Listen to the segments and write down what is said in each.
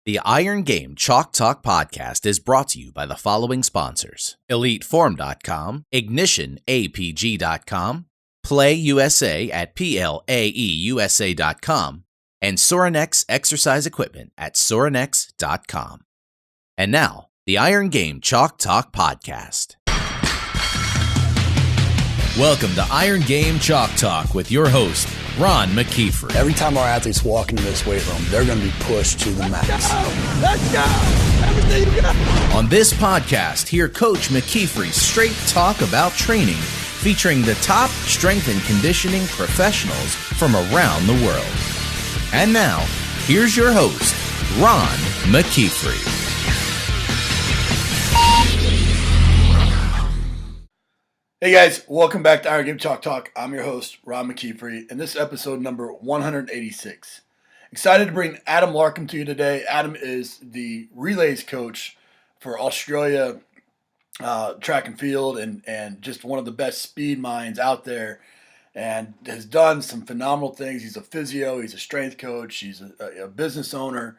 The Iron Game Chalk Talk podcast is brought to you by the following sponsors: EliteForm.com, IgnitionAPG.com, PlayUSA at PLAEUSA.com, and Sorinex Exercise Equipment at Sorinex.com. And now, the Iron Game Chalk Talk podcast. Welcome to Iron Game Chalk Talk with your host, Ron McKeefery. Every time our athletes walk into this weight room, they're going to be pushed to the max. Let's go! Everything you got! On this podcast, hear Coach McKeefery straight talk about training, featuring the top strength and conditioning professionals from around the world. And now, here's your host, Ron McKeefery. Hey guys, welcome back to Iron Game Chalk Talk. I'm your host, Ron McKeefery, and this is episode number 186. Excited to bring Adam Larcom to you today. Adam is the relays coach for Australia track and field and just one of the best speed minds out there, and has done some phenomenal things. He's a physio, he's a strength coach, he's a business owner,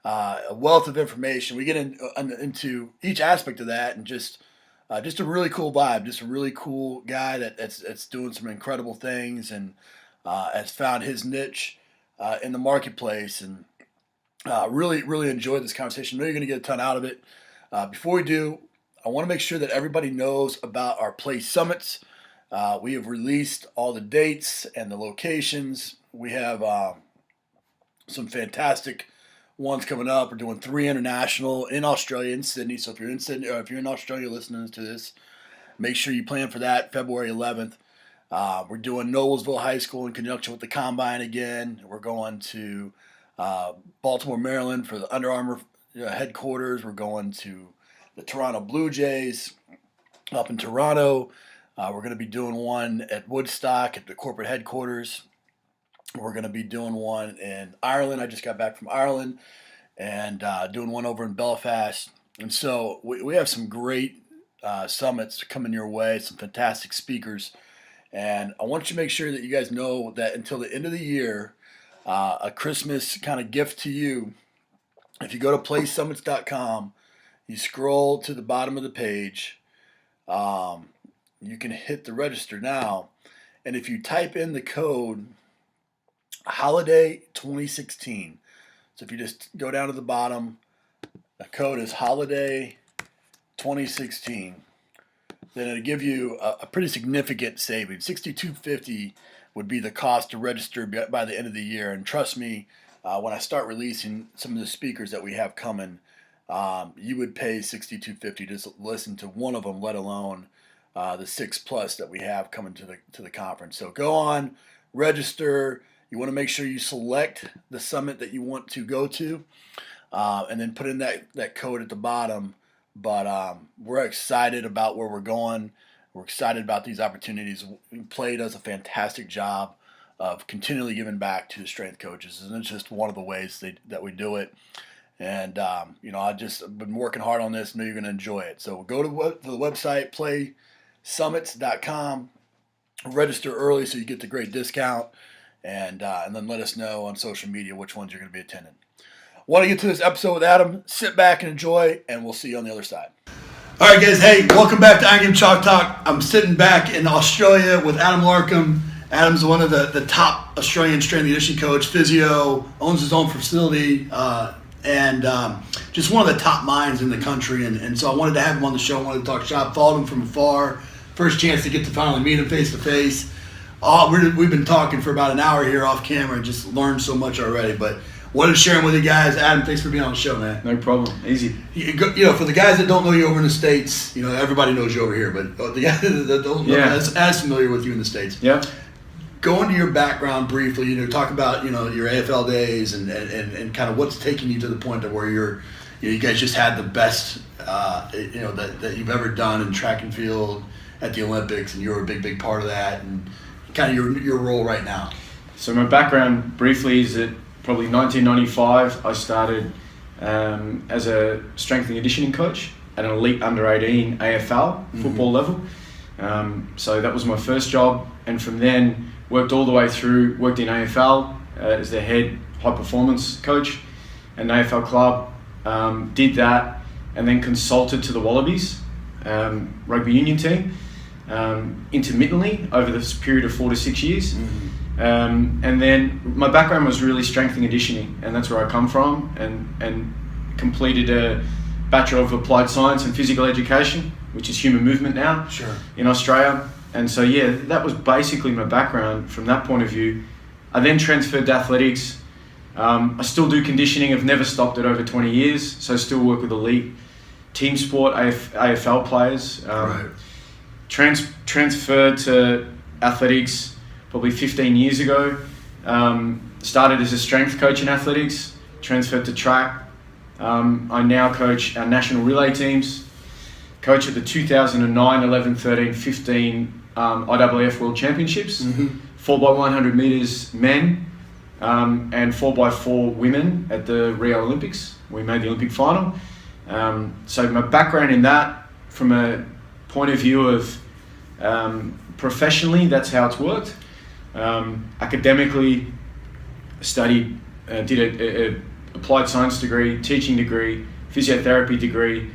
a wealth of information. We get into each aspect of that, and just a really cool vibe, just a really cool guy that's doing some incredible things and has found his niche in the marketplace, and really enjoyed this conversation. I know you're going to get a ton out of it. Before we do, I want to make sure that everybody knows about our Play Summits. We have released all the dates and the locations. We have some fantastic ones coming up. We're doing 3 international in Australia, in Sydney. So if you're in Sydney, or if you're in Australia listening to this, make sure you plan for that, February 11th. We're doing Noblesville High School in conjunction with the Combine again. We're going to Baltimore, Maryland for the Under Armour headquarters. We're going to the Toronto Blue Jays up in Toronto. We're going to be doing one at Woodstock at the corporate headquarters. We're going to be doing one in Ireland. I just got back from Ireland, and doing one over in Belfast. And so we have some great summits coming your way, some fantastic speakers. And I want you to make sure that you guys know that until the end of the year, a Christmas kind of gift to you, if you go to playsummits.com, you scroll to the bottom of the page, you can hit the register now. And if you type in the code Holiday 2016. So if you just go down to the bottom, the code is Holiday 2016. Then it'll give you a pretty significant savings. $62.50 would be the cost to register by the end of the year. And trust me, when I start releasing some of the speakers that we have coming, you would pay $62.50 just to listen to one of them, let alone the 6+ that we have coming to the conference. So go on, register. You want to make sure you select the summit that you want to go to, and then put in that code at the bottom. But we're excited about where we're going. We're excited about these opportunities. Play does a fantastic job of continually giving back to the strength coaches, and it's just one of the ways that we do it. And I've just been working hard on this. I know you're going to enjoy it. So go to the website, playsummits.com, register early so you get the great discount. And then let us know on social media which ones you're going to be attending. Want to get to this episode with Adam? Sit back and enjoy, and we'll see you on the other side. All right, guys. Hey, welcome back to Iron Game Chalk Talk. I'm sitting back in Australia with Adam Larcom. Adam's one of the top Australian strength and conditioning coach, physio, owns his own facility, and just one of the top minds in the country. And so I wanted to have him on the show. I wanted to talk shop. Followed him from afar. First chance to get to finally meet him face to face. We've been talking for about an hour here off camera and just learned so much already. But wanted to share them with you guys. Adam, thanks for being on the show, man. No problem. Easy. For the guys that don't know you over in the States, everybody knows you over here. But the guys that don't know as familiar with you in the States. Yeah. Go into your background briefly. Talk about your AFL days and kind of what's taking you to the point of where you guys just had the best that you've ever done in track and field at the Olympics, and you're a big part of that, and kind of your role right now. So my background briefly is that probably 1995 I started as a strength and conditioning coach at an elite under 18 AFL football level. So that was my first job, and from then worked all the way through, worked in AFL as their head high performance coach, an AFL club, did that, and then consulted to the Wallabies rugby union team intermittently over this period of 4 to 6 years. And then my background was really strength and conditioning, and that's where I come from, and completed a Bachelor of Applied Science and Physical Education, which is human movement now in Australia. And so, yeah, that was basically my background from that point of view. I then transferred to athletics. I still do conditioning. I've never stopped it over 20 years. So I still work with elite team sport, AFL players. Transferred to athletics probably 15 years ago. Started as a strength coach in athletics, transferred to track. I now coach our national relay teams, coach at the 2009, 11, 13, 15 IAAF World Championships, 4x100 metres men, and 4x4 women at the Rio Olympics. We made the Olympic final. So my background in that, from a point of view of professionally, that's how it's worked. Academically, studied, did a applied science degree, teaching degree, physiotherapy degree,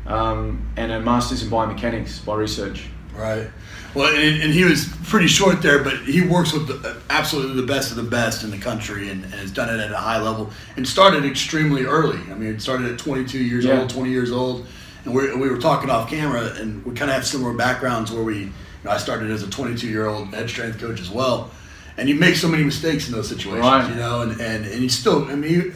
and a master's in biomechanics by research. Right. Well, and he was pretty short there, but he works with absolutely the best of the best in the country, and has done it at a high level, and started extremely early. I mean, it started at 22 years old, 20 years old, and we were talking off camera, and we kind of have similar backgrounds where I started as a 22-year-old head strength coach as well. And you make so many mistakes in those situations, and you still, I mean,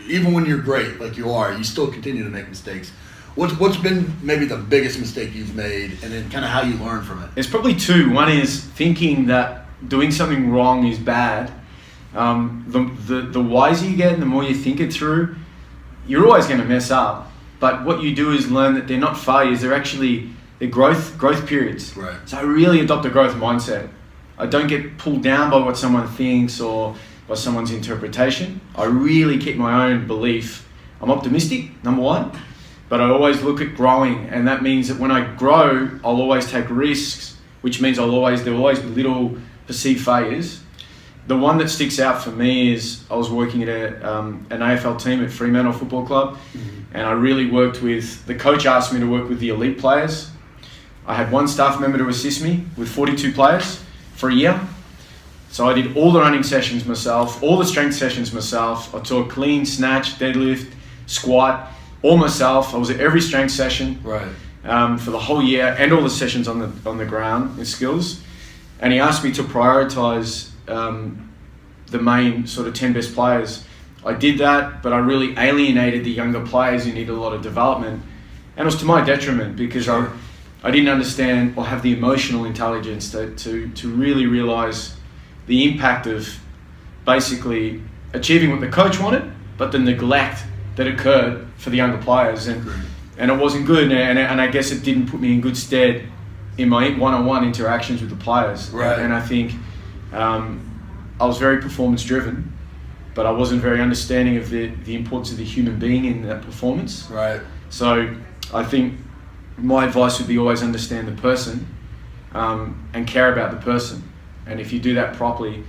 even when you're great like you are, you still continue to make mistakes. What's been maybe the biggest mistake you've made, and then kind of how you learn from it? There's probably two. One is thinking that doing something wrong is bad. The wiser you get and the more you think it through, you're always going to mess up. But what you do is learn that they're not failures, they're growth periods. Right. So I really adopt a growth mindset. I don't get pulled down by what someone thinks or by someone's interpretation. I really keep my own belief. I'm optimistic, number one, but I always look at growing, and that means that when I grow, I'll always take risks, which means there will always be little perceived failures. The one that sticks out for me is I was working at an AFL team at Fremantle Football Club, and I really worked with, the coach asked me to work with the elite players. I had one staff member to assist me with 42 players for a year. So I did all the running sessions myself, all the strength sessions myself. I taught clean, snatch, deadlift, squat, all myself. I was at every strength session for the whole year, and all the sessions on the ground in skills. And he asked me to prioritize the main sort of 10 best players. I did that, but I really alienated the younger players who needed a lot of development. And it was to my detriment, because I didn't understand or have the emotional intelligence to really realize the impact of basically achieving what the coach wanted, but the neglect that occurred for the younger players. And it wasn't good, and I guess it didn't put me in good stead in my one-on-one interactions with the players. And I think I was very performance driven, but I wasn't very understanding of the importance of the human being in that performance. So I think my advice would be always understand the person and care about the person. And if you do that properly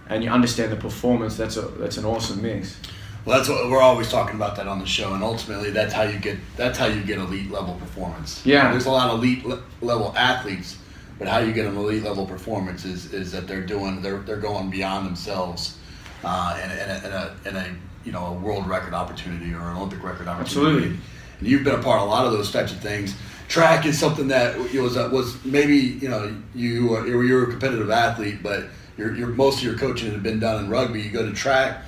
and you understand the performance, that's an awesome mix. Well, that's what we're always talking about that on the show, and ultimately that's how you get elite level performance. Yeah, there's a lot of elite level athletes, but how you get an elite level performance is that they're going beyond themselves, in a world record opportunity or an Olympic record opportunity. Absolutely. And you've been a part of a lot of those types of things. Track is something that was maybe you're a competitive athlete, but your most of your coaching had been done in rugby. You go to track,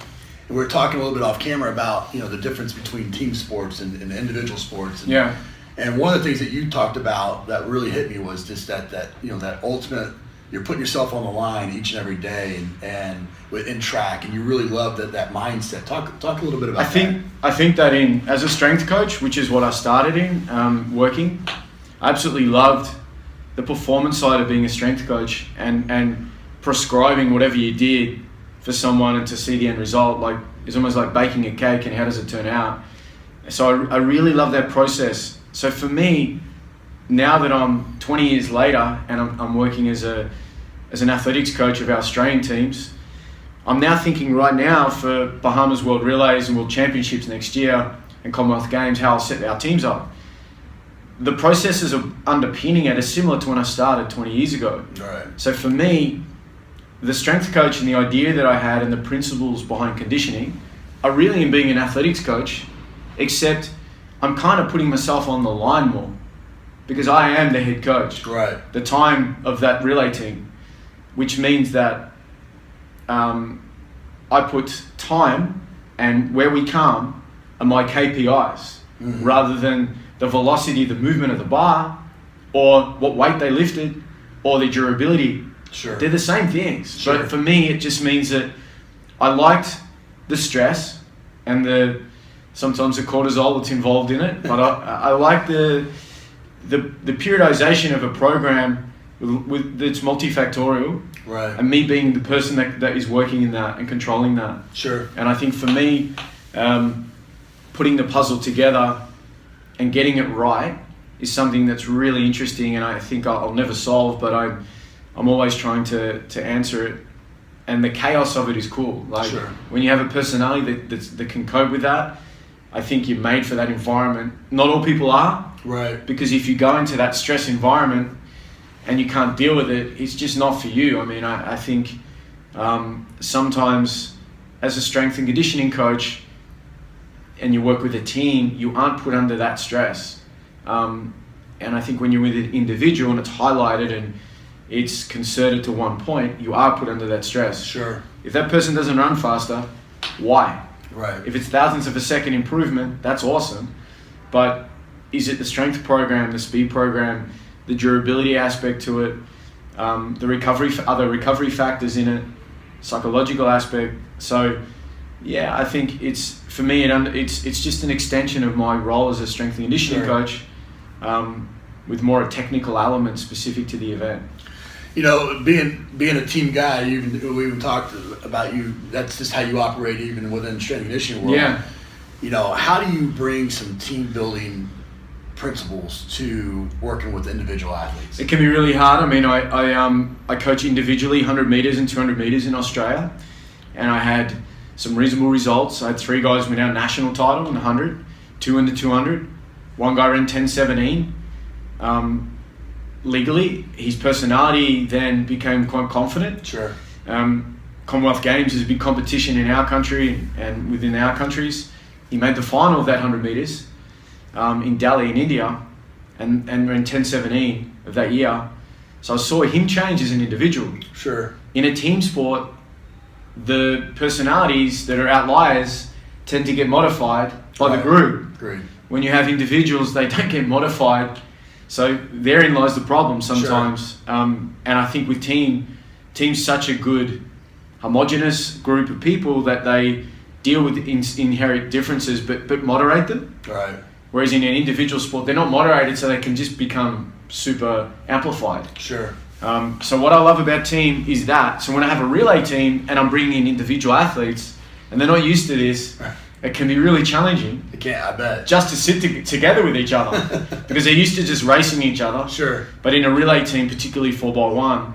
and we were talking a little bit off camera about the difference between team sports and individual sports. And one of the things that you talked about that really hit me was just that ultimate, you're putting yourself on the line each and every day, and in track, and you really love that mindset. Talk a little bit about that. I think that as a strength coach, which is what I started in working, I absolutely loved the performance side of being a strength coach and prescribing whatever you did for someone and to see the end result. Like, it's almost like baking a cake, and how does it turn out? So I really love that process. So for me, now that I'm 20 years later and I'm working as an athletics coach of our Australian teams, I'm now thinking right now for Bahamas World Relays and World Championships next year and Commonwealth Games, how I'll set our teams up. The processes of underpinning it are similar to when I started 20 years ago. Right. So for me, the strength coach and the idea that I had and the principles behind conditioning are really in being an athletics coach, except I'm kind of putting myself on the line more because I am the head coach. Right. The time of that relay team, which means that I put time and where we come are my KPIs rather than the velocity, the movement of the bar, or what weight they lifted, or the durability. Sure. They're the same things. Sure. But for me, it just means that I liked the stress and sometimes the cortisol that's involved in it. But I like the periodization of a program that's multifactorial. Right. And me being the person that is working in that and controlling that. Sure. And I think for me, putting the puzzle together and getting it right is something that's really interesting, and I think I'll never solve, but I'm always trying to answer it. And the chaos of it is cool. Like Sure. when you have a personality that can cope with that, I think you're made for that environment. Not all people are. Right. Because if you go into that stress environment and you can't deal with it, it's just not for you. I mean, I think sometimes as a strength and conditioning coach and you work with a team, you aren't put under that stress. And I think when you're with an individual and it's highlighted and it's concerted to one point, you are put under that stress. Sure. If that person doesn't run faster, why? Right. If it's thousandths of a second improvement, that's awesome. But is it the strength program, the speed program, the durability aspect to it, the recovery, other recovery factors in it, psychological aspect? So, yeah, I think it's for me. It's just an extension of my role as a strength and conditioning Sure. coach, with more a technical element specific to the event. You know, being a team guy, we even talked about you. That's just how you operate, even within strength and conditioning world. Yeah. You know, how do you bring some team building principles to working with individual athletes? It can be really hard. I mean, I coach individually 100 meters and 200 meters in Australia, and I had some reasonable results. I had 3 guys win our national title in the 100, 2 in the 200. One guy ran 10:17. Legally, his personality then became quite confident. Sure. Commonwealth Games is a big competition in our country and within our countries. He made the final of that 100 meters in Delhi in India and ran 10:17 of that year. So I saw him change as an individual. Sure. In a team sport, the personalities that are outliers tend to get modified by the group. Great. When you have individuals, they don't get modified. So therein lies the problem sometimes. Sure. And I think with team's such a good homogenous group of people that they deal with inherent differences but moderate them. Right. Whereas in an individual sport, they're not moderated, so they can just become super amplified. Sure. So what I love about team is that. So when I have a relay team and I'm bringing in individual athletes and they're not used to this, it can be really challenging. I bet. Just to sit together with each other because they're used to just racing each other. Sure. But in a relay team, particularly 4x1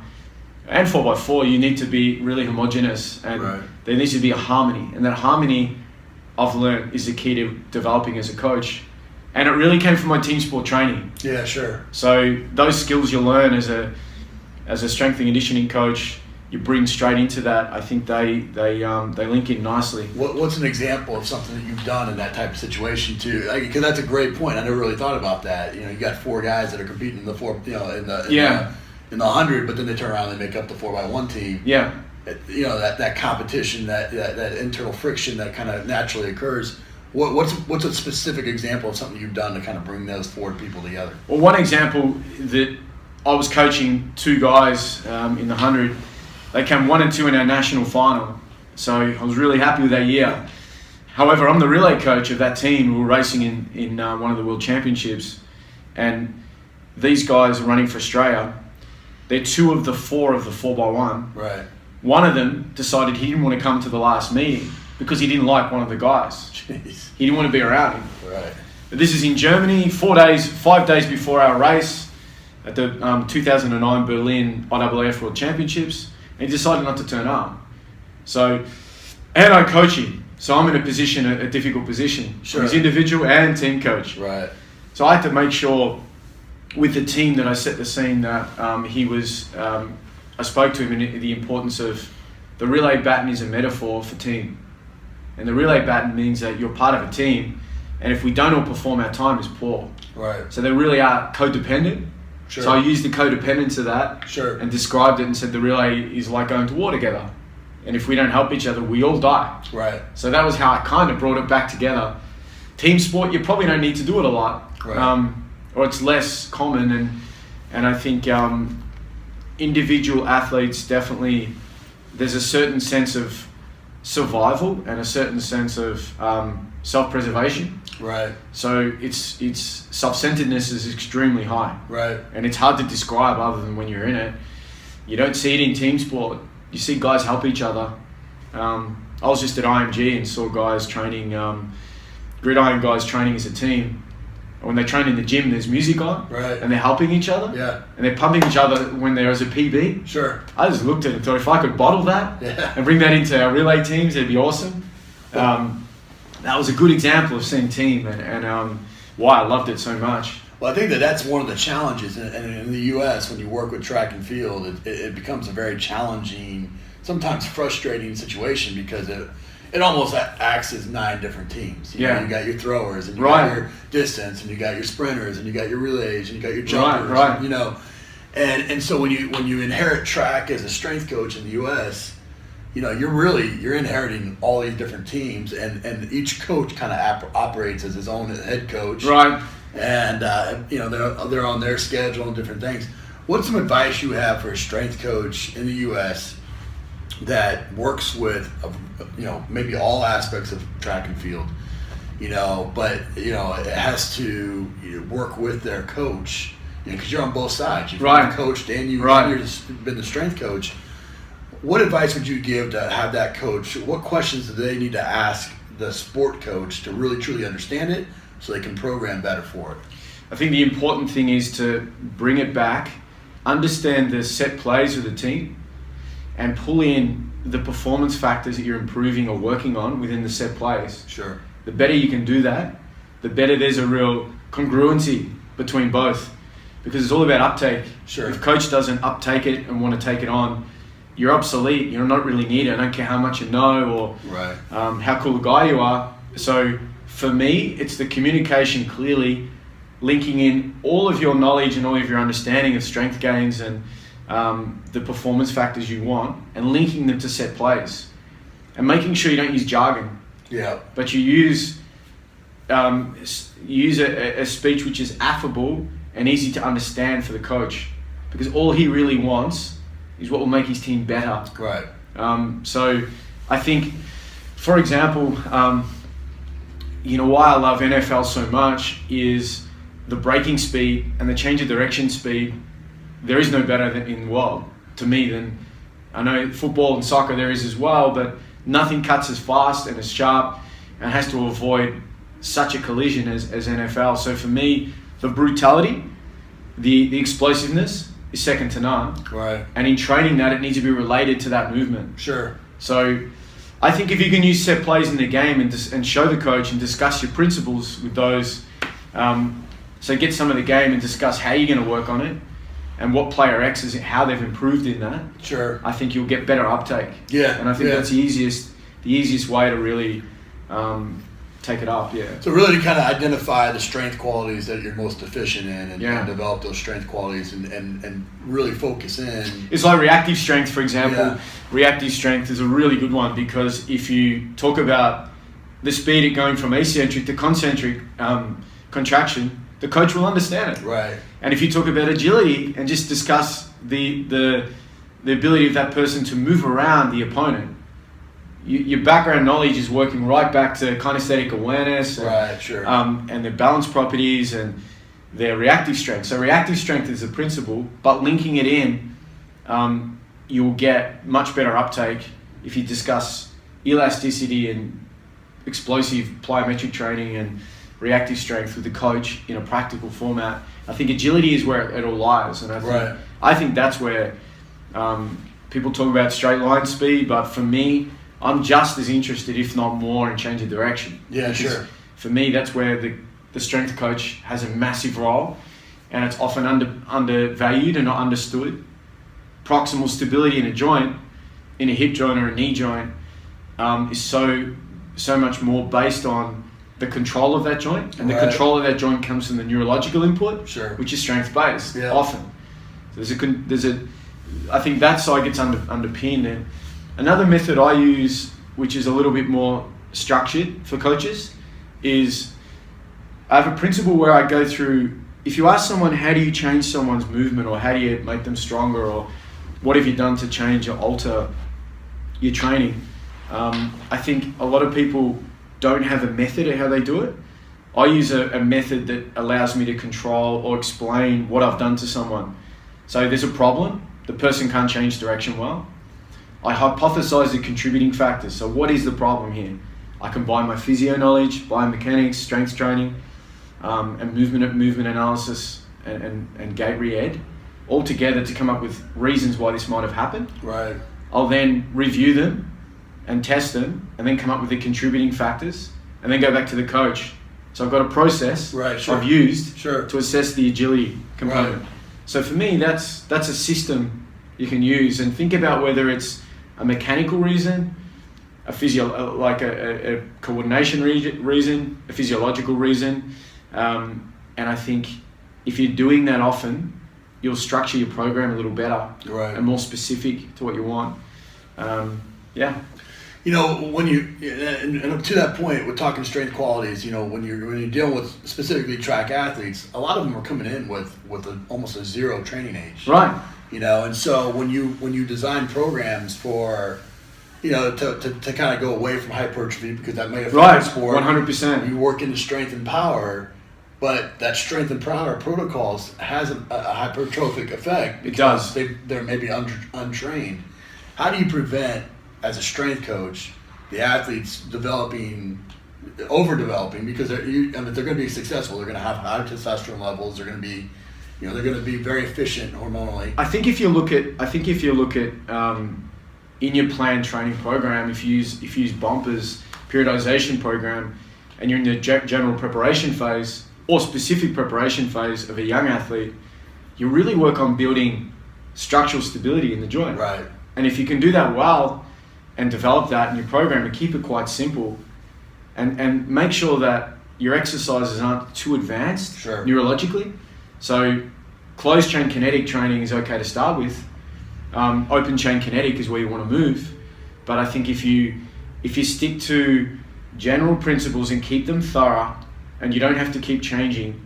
and 4x4, you need to be really homogenous and Right. there needs to be a harmony. And that harmony, I've learned, is the key to developing as a coach. And it really came from my team sport training. Yeah, sure. So those skills you learn as a strength and conditioning coach, you bring straight into that. I think they link in nicely. What's an example of something that you've done in that type of situation too? Because that's a great point. I never really thought about that. You know, you got 4 guys that are competing in the 4, you know, in the 100, but then they turn around and they make up the 4x1 team. Yeah. You know, that competition, that internal friction that kind of naturally occurs. What's a specific example of something you've done to kind of bring those 4 people together? Well, one example that I was coaching 2 guys in the 100. They came 1 and 2 in our national final. So I was really happy with that year. However, I'm the relay coach of that team. We were racing in one of the world championships. And these guys are running for Australia. They're 2 of the 4 of the 4x1. Right. One of them decided he didn't want to come to the last meeting because he didn't like one of the guys. Jeez. He didn't want to be around him. Right. This is in Germany, 5 days before our race at the 2009 Berlin IAAF World Championships. And he decided not to turn up. So, and I coach him. So I'm in a difficult position. Sure. He's individual and team coach. Right. So I had to make sure with the team that I set the scene that he was, I spoke to him in the importance of the relay baton is a metaphor for team. And the relay baton means that you're part of a team, and if we don't all perform, our time is poor. Right. So they really are codependent. Sure. So I used the codependence of that Sure. and described it and said the relay is like going to war together. And if we don't help each other, we all die. Right. So that was how I kind of brought it back together. Team sport, you probably don't need to do it a lot. Right. Or it's less common. And I think individual athletes definitely, there's a certain sense of survival and a certain sense of self-preservation. Right. So it's self-centeredness is extremely high. Right. And it's hard to describe other than when you're in it. You don't see it in team sport. You see guys help each other. I was just at IMG and saw guys training, gridiron guys training as a team. And when they train in the gym, there's music on, Right. and they're helping each other, Yeah. and they're pumping each other when there is a PB. Sure. I just looked at it and thought, if I could bottle that Yeah. and bring that into our relay teams, it'd be awesome. That was a good example of seeing team and why I loved it so much. Well, I think that's one of the challenges in the U.S. when you work with track and field. It becomes a very challenging, sometimes frustrating situation because it almost acts as 9 different teams. You know, you got your throwers and you got your distance and you got your sprinters and you got your relays and you got your jumpers. Right. And, you know, and so when you inherit track as a strength coach in the U.S., you know, you're inheriting all these different teams and each coach kind of operates as his own head coach. Right. And you know, they're on their schedule and different things. What's some advice you have for a strength coach in the U.S. that works with, you know, maybe all aspects of track and field, you know, but, you know, it has to work with their coach, you know, because you're on both sides. You've been coached and you've been the strength coach. What advice would you give to have that coach? What questions do they need to ask the sport coach to really truly understand it so they can program better for it? I think the important thing is to bring it back, understand the set plays of the team, and pull in the performance factors that you're improving or working on within the set plays. Sure. The better you can do that, the better there's a real congruency between both, because it's all about uptake. Sure. If coach doesn't uptake it and want to take it on, you're obsolete. You're not really needed. I don't care how much you know or how cool a guy you are. So for me, it's the communication clearly, linking in all of your knowledge and all of your understanding of strength gains and the performance factors you want, and linking them to set plays, and making sure you don't use jargon. Yeah. But you use a speech which is affable and easy to understand for the coach, because all he really wants is what will make his team better. Right. So I think, for example, you know, why I love NFL so much is the braking speed and the change of direction speed. There is no better in the world to me than, I know football and soccer there is as well, but nothing cuts as fast and as sharp and has to avoid such a collision as NFL. So for me, the brutality, the explosiveness is second to none. Right. And in training that, it needs to be related to that movement. Sure. So I think if you can use set plays in the game and show the coach and discuss your principles with those, so get some of the game and discuss how you're going to work on it and what player X is, how they've improved in that. Sure. I think you'll get better uptake. Yeah. And I think that's the easiest way to really take it up. Yeah. So really to kind of identify the strength qualities that you're most deficient in and develop those strength qualities and really focus in. It's like reactive strength, for example. Yeah. Reactive strength is a really good one, because if you talk about the speed of going from eccentric to concentric contraction, the coach will understand it. Right. And if you talk about agility and just discuss the ability of that person to move around the opponent, your background knowledge is working right back to kinesthetic awareness and their balance properties and their reactive strength. So reactive strength is the principle, but linking it in, you'll get much better uptake if you discuss elasticity and explosive plyometric training and reactive strength with the coach in a practical format. I think agility is where it all lies, and I think that's where people talk about straight line speed, but for me, I'm just as interested, if not more, in changing direction. Yeah, because sure. For me, that's where the strength coach has a massive role, and it's often undervalued and not understood. Proximal stability in a joint, in a hip joint or a knee joint, is so much more based on the control of that joint, and the control of that joint comes from the neurological input, which is strength based. Often, so I think that side gets underpinned. And another method I use, which is a little bit more structured for coaches, is I have a principle where I go through. If you ask someone, how do you change someone's movement, or how do you make them stronger, or what have you done to change or alter your training? I think a lot of people don't have a method of how they do it. I use a method that allows me to control or explain what I've done to someone. So there's a problem, the person can't change direction well. I hypothesize the contributing factors. So what is the problem here? I combine my physio knowledge, biomechanics, strength training, and movement analysis and gait re-ed all together to come up with reasons why this might have happened. Right. I'll then review them and test them, and then come up with the contributing factors, and then go back to the coach. So I've got a process I've used to assess the agility component. So for me, that's a system you can use, and think about whether it's a mechanical reason, a coordination reason, a physiological reason, and I think if you're doing that often, you'll structure your program a little better and more specific to what you want. You know, when and to that point, we're talking strength qualities. You know, when you're dealing with specifically track athletes, a lot of them are coming in with almost a zero training age. Right. You know, and so when you design programs for, you know, to kind of go away from hypertrophy, because that may affect the sport. 100%. You work into strength and power, but that strength and power protocols has a hypertrophic effect. It does. They're maybe untrained. How do you prevent, as a strength coach, the athletes overdeveloping, because if they're going to be successful, they're going to have high testosterone levels. They're going to be, you know, they're going to be very efficient hormonally. I think if you look at in your planned training program, if you use Bomper's periodization program, and you're in the general preparation phase or specific preparation phase of a young athlete, you really work on building structural stability in the joint. Right. And if you can do that well, and develop that in your program and keep it quite simple, and make sure that your exercises aren't too advanced neurologically. So closed chain kinetic training is okay to start with. Open chain kinetic is where you want to move. But I think if you stick to general principles and keep them thorough, and you don't have to keep changing,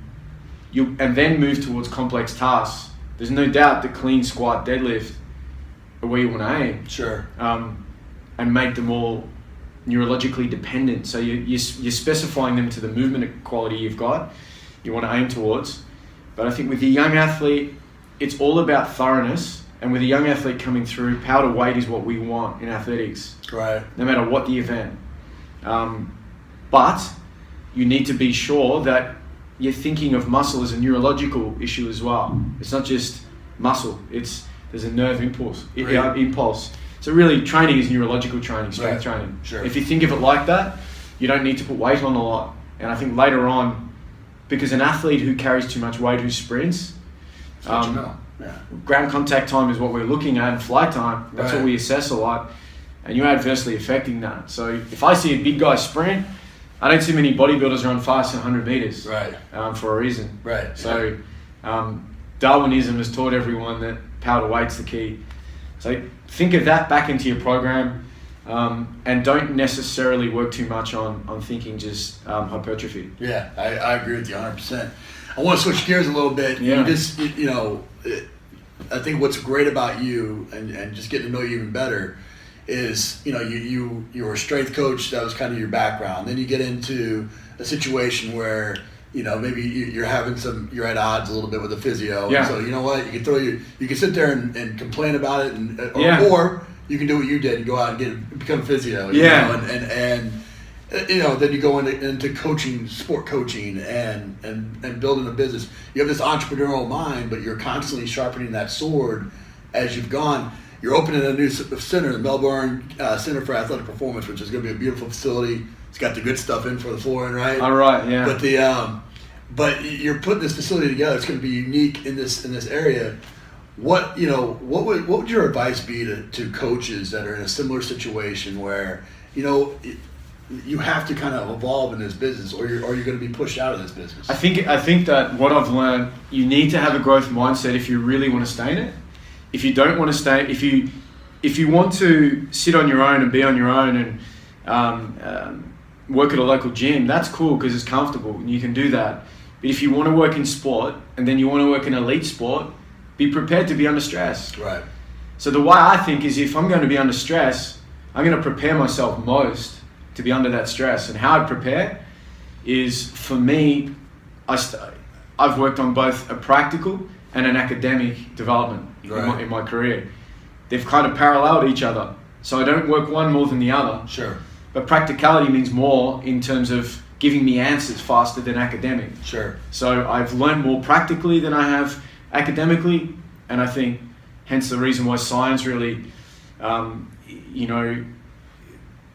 and then move towards complex tasks, there's no doubt that clean squat, deadlift are where you want to aim. And make them all neurologically dependent. So you're specifying them to the movement quality you want to aim towards. But I think with the young athlete, it's all about thoroughness. And with a young athlete coming through, power to weight is what we want in athletics. Right. No matter what the event. But you need to be sure that you're thinking of muscle as a neurological issue as well. It's not just muscle. There's a nerve impulse. So really, training is neurological training, strength training. Sure. If you think of it like that, you don't need to put weight on a lot. And I think later on, because an athlete who carries too much weight, who sprints, ground contact time is what we're looking at, and flight time, that's what we assess a lot. And you're adversely affecting that. So if I see a big guy sprint, I don't see many bodybuilders run fast in 100 meters. For a reason. So Darwinism has taught everyone that power to weight's the key. So think of that back into your program, and don't necessarily work too much on thinking just hypertrophy. Yeah, I agree with you 100%. I want to switch gears a little bit. I think what's great about you, and just getting to know you even better, is you were a strength coach. That was kind of your background. Then you get into a situation where maybe you're at odds a little bit with the physio. Yeah. So you know what, you can sit there and complain about it, or you can do what you did and go out and become a physio. And then you go into coaching, sport coaching, and building a business. You have this entrepreneurial mind, but you're constantly sharpening that sword as you've gone. you're opening a new center, the Melbourne Center for Athletic Performance, which is going to be a beautiful facility. It's got the good stuff in for the flooring, right? All right, yeah. But you're putting this facility together. It's going to be unique in this area. What would your advice be to coaches that are in a similar situation where you have to kind of evolve in this business, or you're going to be pushed out of this business? I think that what I've learned, you need to have a growth mindset if you really want to stay in it. If you don't want to stay, if you want to sit on your own and be on your own and work at a local gym, that's cool because it's comfortable and you can do that. But if you want to work in sport and then you want to work in elite sport, be prepared to be under stress. Right. So the way I think is, if I'm going to be under stress, I'm going to prepare myself most to be under that stress. And how I prepare is, for me, I've worked on both a practical and an academic development in my career. They've kind of paralleled each other. So I don't work one more than the other. Sure. But practicality means more in terms of giving me answers faster than academic. Sure. So I've learned more practically than I have academically, and I think hence the reason why science really, the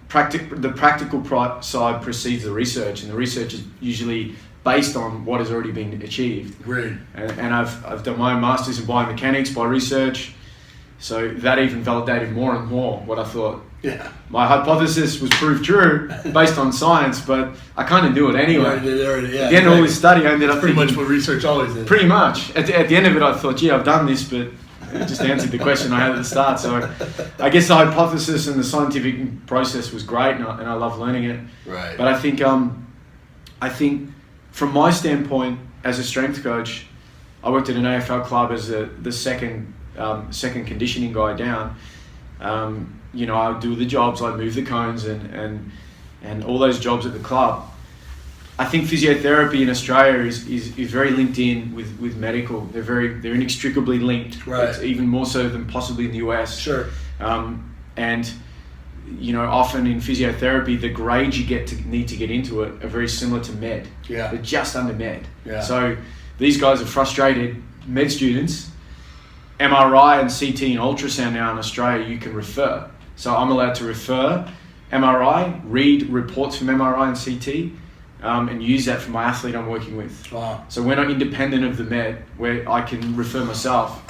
practical side precedes the research, and the research is usually based on what has already been achieved. Great. And I've done my master's in biomechanics by research, so that even validated more and more what I thought. Yeah. My hypothesis was proved true based on science, but I kind of knew it anyway. Yeah, at the end of all this study, I ended up pretty much what research always is. Pretty much. At the end of it, I thought, gee, I've done this, but it just answered the question I had at the start. So I guess the hypothesis and the scientific process was great, and I love learning it. Right. But I think from my standpoint as a strength coach, I worked at an AFL club as the second conditioning guy down. I would do the jobs, I'd move the cones and all those jobs at the club. I think physiotherapy in Australia is very linked in with medical. They're inextricably linked. Right. It's even more so than possibly in the US. Sure. And often in physiotherapy, the grades you need to get into it are very similar to med. Yeah. They're just under med. Yeah. So these guys are frustrated med students. MRI and CT and ultrasound now in Australia, you can refer. So I'm allowed to refer MRI, read reports from MRI and CT, and use that for my athlete I'm working with. Wow. So we're not independent of the med, where I can refer myself.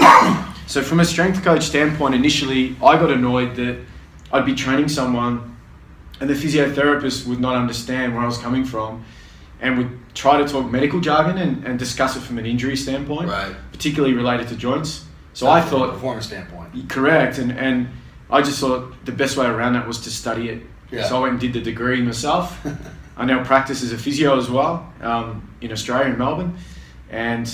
So from a strength coach standpoint, initially I got annoyed that I'd be training someone and the physiotherapist would not understand where I was coming from and would try to talk medical jargon and discuss it from an injury standpoint, right, particularly related to joints. So I thought, from a performance standpoint. Correct, and I just thought the best way around that was to study it. Yeah. So I went and did the degree myself. I now practice as a physio as well in Australia, in Melbourne, and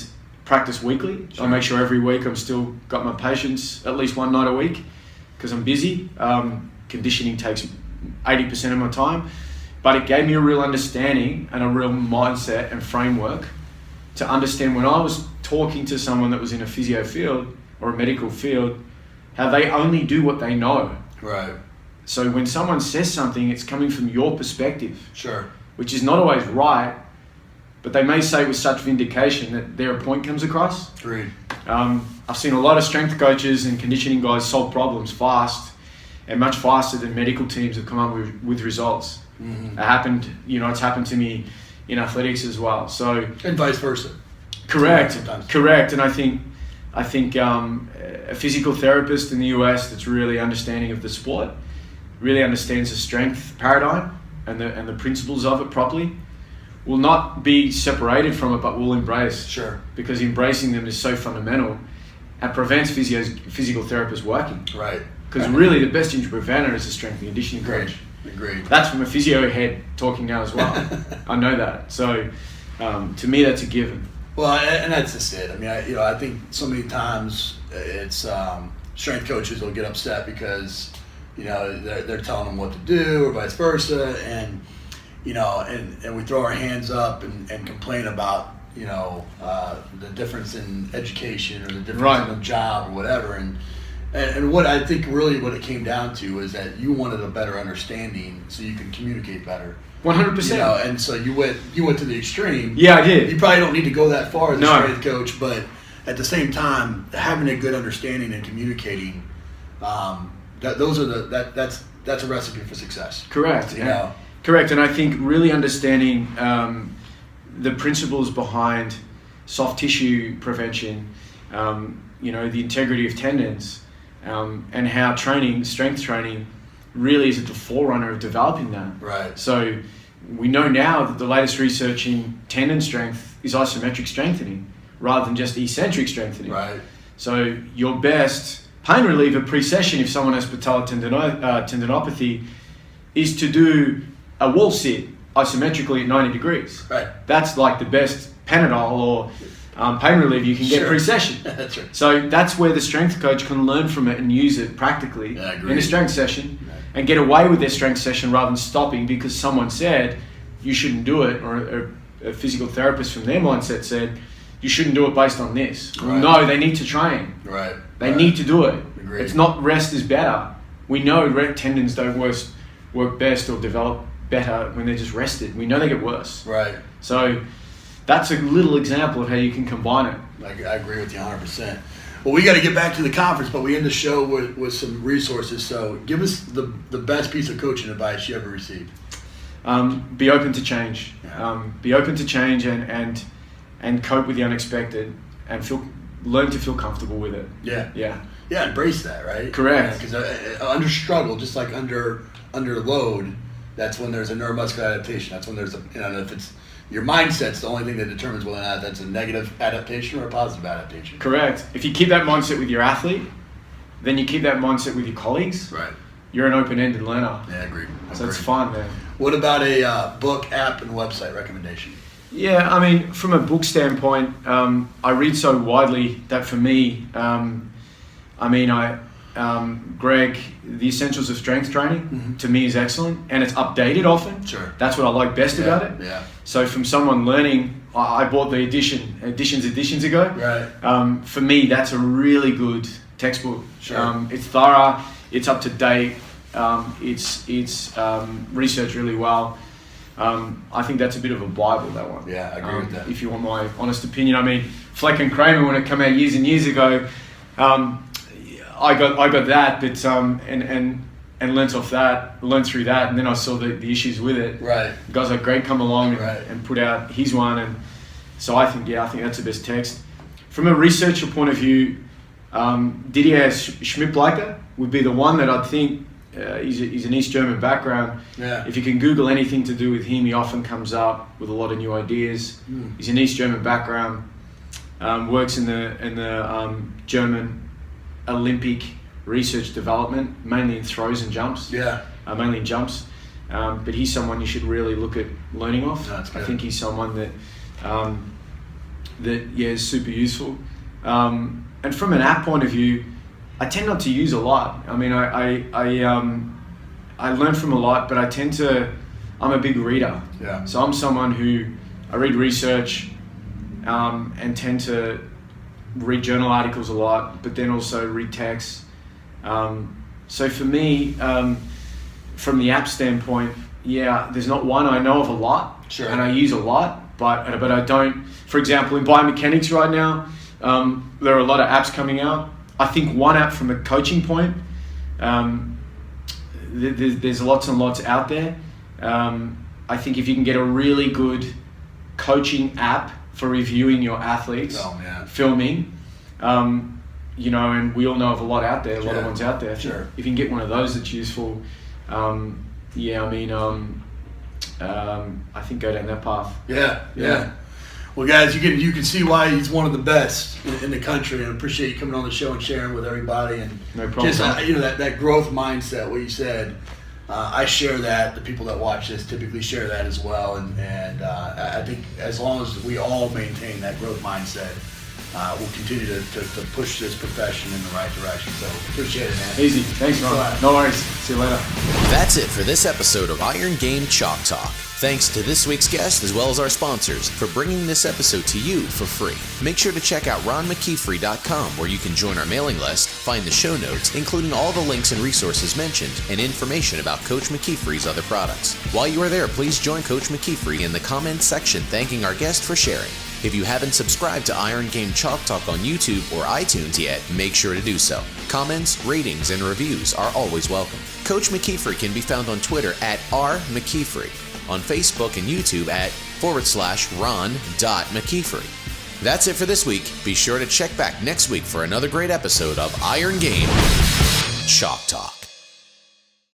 practice weekly. Sure. I make sure every week I'm still got my patients at least one night a week because I'm busy. Conditioning takes 80% of my time, but it gave me a real understanding and a real mindset and framework to understand when I was talking to someone that was in a physio field or a medical field, how they only do what they know. Right. So when someone says something, it's coming from your perspective. Sure. Which is not always right, but they may say it with such vindication that their point comes across. Agreed. I've seen a lot of strength coaches and conditioning guys solve problems fast, and much faster than medical teams have come up with results. Mm-hmm. It's happened to me in athletics as well. So and vice versa. Correct. Sometimes. Correct. And I think a physical therapist in the US that's really understanding of the sport, really understands the strength paradigm and the principles of it properly, will not be separated from it, but will embrace. Sure. Because embracing them is so fundamental and prevents physical therapists working. Right. Because really the best injury preventer is a strength and conditioning coach. Agreed. That's from a physio head talking now as well. I know that. So to me, that's a given. Well, and that's just it. I mean, I think so many times it's strength coaches will get upset because they're telling them what to do or vice versa, and and we throw our hands up and complain about the difference in education or the difference in a job or whatever, and what I think really what it came down to is that you wanted a better understanding so you can communicate better. 100%. And so you went to the extreme. Yeah, I did. You probably don't need to go that far as a strength coach, but at the same time, having a good understanding and communicating That's a recipe for success. Correct. You know? Correct. And I think really understanding the principles behind soft tissue prevention, the integrity of tendons, and how strength training, really is at the forerunner of developing that. Right. So we know now that the latest research in tendon strength is isometric strengthening rather than just eccentric strengthening. Right. So your best pain reliever pre-session, if someone has patellar tendinopathy, is to do a wall sit isometrically at 90 degrees. Right. That's like the best Panadol or pain reliever you can get pre-session. That's right. So that's where the strength coach can learn from it and use it practically in a strength session and get away with their strength session rather than stopping because someone said you shouldn't do it, or a physical therapist from their mindset said you shouldn't do it based on this. Right. No, they need to train. Right. They need to do it. Agreed. It's not rest is better. We know tendons don't work best or develop better when they're just rested. We know they get worse. Right. So that's a little example of how you can combine it. I agree with you 100%. Well, we got to get back to the conference, but we end the show with some resources. So give us the best piece of coaching advice you ever received. Be open to change. Be open to change and cope with the unexpected and learn to feel comfortable with it. Yeah, embrace that, right? Correct. Because under struggle, just like under load, that's when there's a neuromuscular adaptation. That's when there's if it's your mindset's the only thing that determines whether or not that's a negative adaptation or a positive adaptation. Correct. If you keep that mindset with your athlete, then you keep that mindset with your colleagues. Right. You're an open-ended learner. Yeah, agreed. So it's fun, man. What about a book, app, and website recommendation? Yeah, I mean, from a book standpoint, I read so widely that for me, Greg, The Essentials of Strength Training, to me is excellent, and it's updated often. Sure. That's what I like best about it. Yeah. So from someone learning, I bought the editions ago. Right. For me, that's a really good textbook. Sure. It's thorough, it's up to date, it's researched really well. I think that's a bit of a Bible, that one. Yeah, I agree with that. If you want my honest opinion, I mean, Fleck and Kramer, when it came out years and years ago, I got that, but and learnt through that, and then I saw the issues with it. Right. Guys like Greg come along and put out his one, and so I think that's the best text. From a researcher point of view, Didier Schmidt-Bleicher would be the one that I'd think. He's an East German background. Yeah. If you can Google anything to do with him, he often comes up with a lot of new ideas. He's an East German background. Works in the German Olympic research development, mainly in throws and jumps. Yeah. Mainly in jumps. But he's someone you should really look at learning off. That's good. I think he's someone that is super useful. And from an app point of view, I tend not to use a lot. I mean, I learn from a lot, but I'm a big reader. Yeah. So I'm someone who, I read research and tend to read journal articles a lot, but then also read texts. So for me, from the app standpoint, there's not one. I know of a lot, sure, and I use a lot, but I don't. For example, in biomechanics right now, there are a lot of apps coming out. I think one app from a coaching point, there's lots and lots out there. I think if you can get a really good coaching app for reviewing your athletes, filming, and we all know of a lot out there, a lot of ones out there. Sure. If you can get one of those that's useful, I think go down that path. Yeah. Well, guys, you can see why he's one of the best in the country, and I appreciate you coming on the show and sharing with everybody. And no problem. Just that growth mindset, what you said, I share that. The people that watch this typically share that as well, and I think as long as we all maintain that growth mindset, we'll continue to push this profession in the right direction. So appreciate it, man. Easy. Thanks, Ron. No worries. See you later. That's it for this episode of Iron Game Chalk Talk. Thanks to this week's guest as well as our sponsors for bringing this episode to you for free. Make sure to check out ronmckeefery.com, where you can join our mailing list, find the show notes, including all the links and resources mentioned, and information about Coach McKeefery's other products. While you are there, please join Coach McKeefery in the comments section thanking our guest for sharing. If you haven't subscribed to Iron Game Chalk Talk on YouTube or iTunes yet, make sure to do so. Comments, ratings, and reviews are always welcome. Coach McKeefery can be found on Twitter at @RMcKeefery, on Facebook and YouTube at /Ron.McKeefery. That's it for this week. Be sure to check back next week for another great episode of Iron Game Chalk Talk.